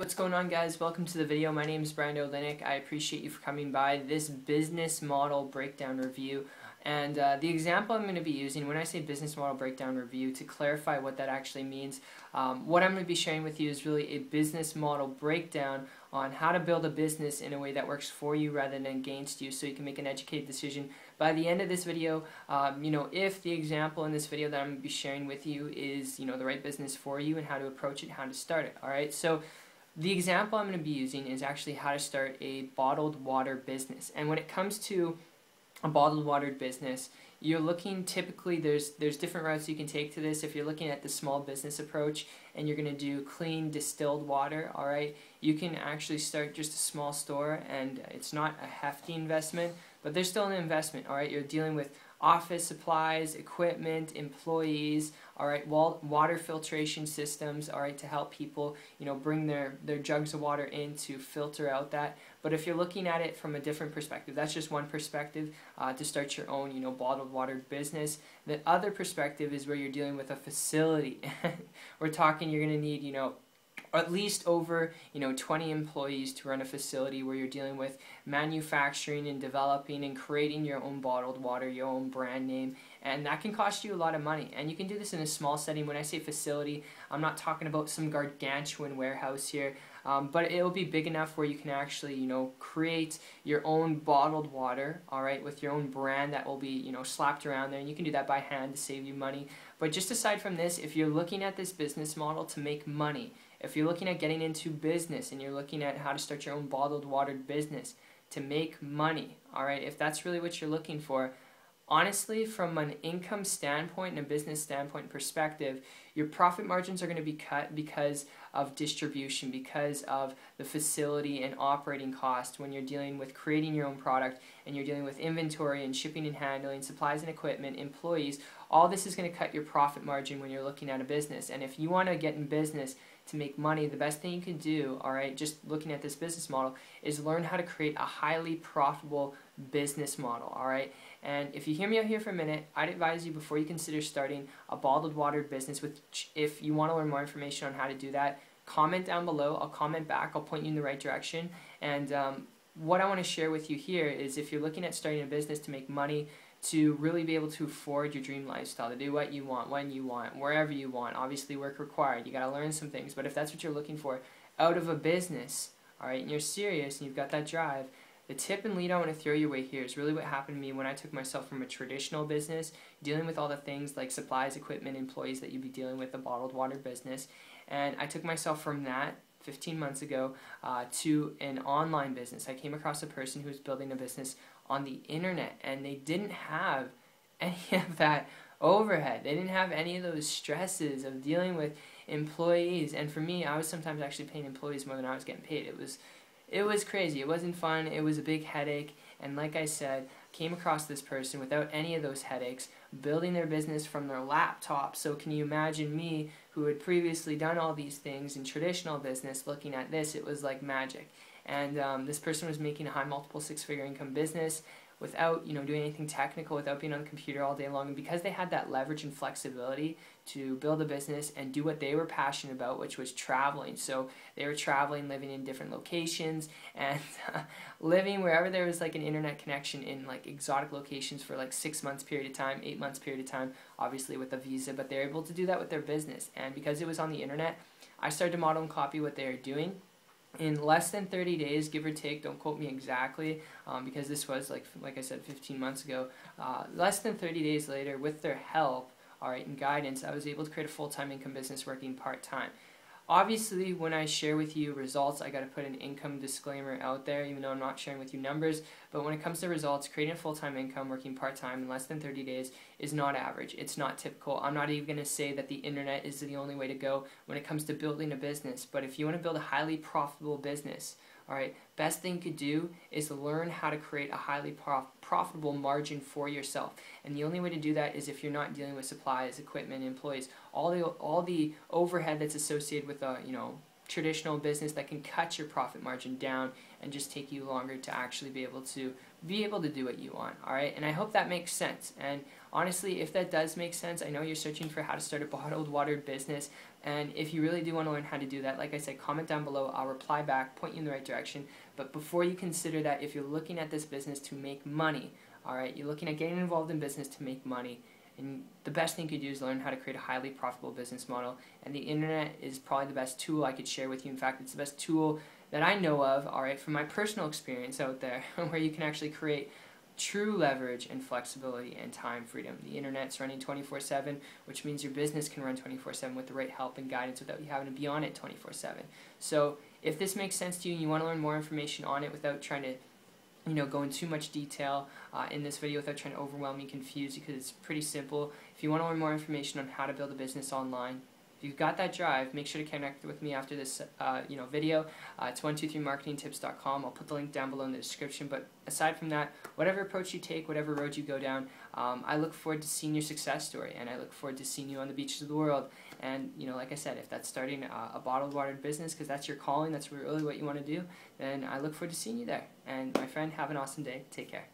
What's going on, guys? Welcome to the video. My name is Brian Olinik. I appreciate you for coming by this business model breakdown review. And the example I'm going to be using when I say business model breakdown review, to clarify what that actually means, what I'm going to be sharing with you is really a business model breakdown on how to build a business in a way that works for you rather than against you, so you can make an educated decision. By the end of this video, if the example in this video that I'm going to be sharing with you is the right business for you and how to approach it, how to start it. Alright, so the example I'm going to be using is actually how to start a bottled water business. And when it comes to a bottled water business, you're looking, typically there's different routes you can take to this. If you're looking at the small business approach and you're going to do clean distilled water, alright, you can actually start just a small store, and it's not a hefty investment, but there's still an investment. Alright, you're dealing with office supplies, equipment, employees, alright, water filtration systems, alright, to help people, bring their jugs of water in to filter out that. But if you're looking at it from a different perspective, that's just one perspective to start your own, bottled water business. The other perspective is where you're dealing with a facility. We're talking you're going to need, at least over 20 employees to run a facility where you're dealing with manufacturing and developing and creating your own bottled water, your own brand name, and that can cost you a lot of money. And you can do this in a small setting. When I say facility, I'm not talking about some gargantuan warehouse here, but it will be big enough where you can actually create your own bottled water, alright, with your own brand that will be slapped around there, and you can do that by hand to save you money. But just aside from this, if you're looking at this business model to make money, if you're looking at getting into business and you're looking at how to start your own bottled water business to make money, alright, if that's really what you're looking for, honestly, from an income standpoint and a business standpoint perspective, your profit margins are going to be cut because of distribution, because of the facility and operating costs when you're dealing with creating your own product and you're dealing with inventory and shipping and handling, supplies and equipment, employees. All this is going to cut your profit margin when you're looking at a business. And if you want to get in business to make money, the best thing you can do, alright, just looking at this business model, is learn how to create a highly profitable business model, alright? And if you hear me out here for a minute, I'd advise you, before you consider starting a bottled water business, which if you want to learn more information on how to do that, comment down below. I'll comment back. I'll point you in the right direction. And what I want to share with you here is, if you're looking at starting a business to make money, to really be able to afford your dream lifestyle, to do what you want, when you want, wherever you want, obviously work required, you got to learn some things, but if that's what you're looking for out of a business, alright, and you're serious and you've got that drive, the tip and lead I want to throw your way here is really what happened to me when I took myself from a traditional business, dealing with all the things like supplies, equipment, employees that you'd be dealing with, a bottled water business, and I took myself from that 15 months ago to an online business. I came across a person who was building a business on the internet, and they didn't have any of that overhead. They didn't have any of those stresses of dealing with employees. And for me, I was sometimes actually paying employees more than I was getting paid. It was crazy. It wasn't fun. It was a big headache. And like I said, came across this person without any of those headaches, building their business from their laptop. So can you imagine me, who had previously done all these things in traditional business, looking at this? It was like magic. And this person was making a high multiple six-figure income business without doing anything technical, without being on the computer all day long. And because they had that leverage and flexibility to build a business and do what they were passionate about, which was traveling. So they were traveling, living in different locations, and living wherever there was like an internet connection in like exotic locations for like 6 months period of time, 8 months period of time, obviously with a visa, but they're able to do that with their business. And because it was on the internet, I started to model and copy what they were doing. In less than 30 days, give or take, don't quote me exactly, because this was, like I said, 15 months ago, less than 30 days later, with their help, alright, and guidance, I was able to create a full-time income business working part-time. Obviously, when I share with you results, I got to put an income disclaimer out there, even though I'm not sharing with you numbers. But when it comes to results, creating a full-time income, working part-time in less than 30 days is not average. It's not typical. I'm not even going to say that the internet is the only way to go when it comes to building a business. But if you want to build a highly profitable business, alright, best thing you could do is learn how to create a highly profitable margin for yourself. And the only way to do that is if you're not dealing with supplies, equipment, employees, all the overhead that's associated with a traditional business that can cut your profit margin down and just take you longer to actually be able to do what you want. Alright, and I hope that makes sense. And honestly, if that does make sense, I know you're searching for how to start a bottled water business, and if you really do want to learn how to do that, like I said, comment down below. I'll reply back, point you in the right direction. But before you consider that, if you're looking at this business to make money, alright, you're looking at getting involved in business to make money, and the best thing you could do is learn how to create a highly profitable business model. And the internet is probably the best tool I could share with you. In fact, it's the best tool that I know of, alright, from my personal experience out there, where you can actually create true leverage and flexibility and time freedom. The internet's running 24/7, which means your business can run 24/7 with the right help and guidance without you having to be on it 24/7. So if this makes sense to you and you want to learn more information on it without trying to go in too much detail in this video, without trying to overwhelm you, confuse you, because it's pretty simple. If you want to learn more information on how to build a business online, if you've got that drive, make sure to connect with me after this video. It's 123marketingtips.com. I'll put the link down below in the description. But aside from that, whatever approach you take, whatever road you go down, I look forward to seeing your success story, and I look forward to seeing you on the beaches of the world. And like I said, if that's starting a bottled water business, because that's your calling, that's really what you want to do, then I look forward to seeing you there. And my friend, have an awesome day. Take care.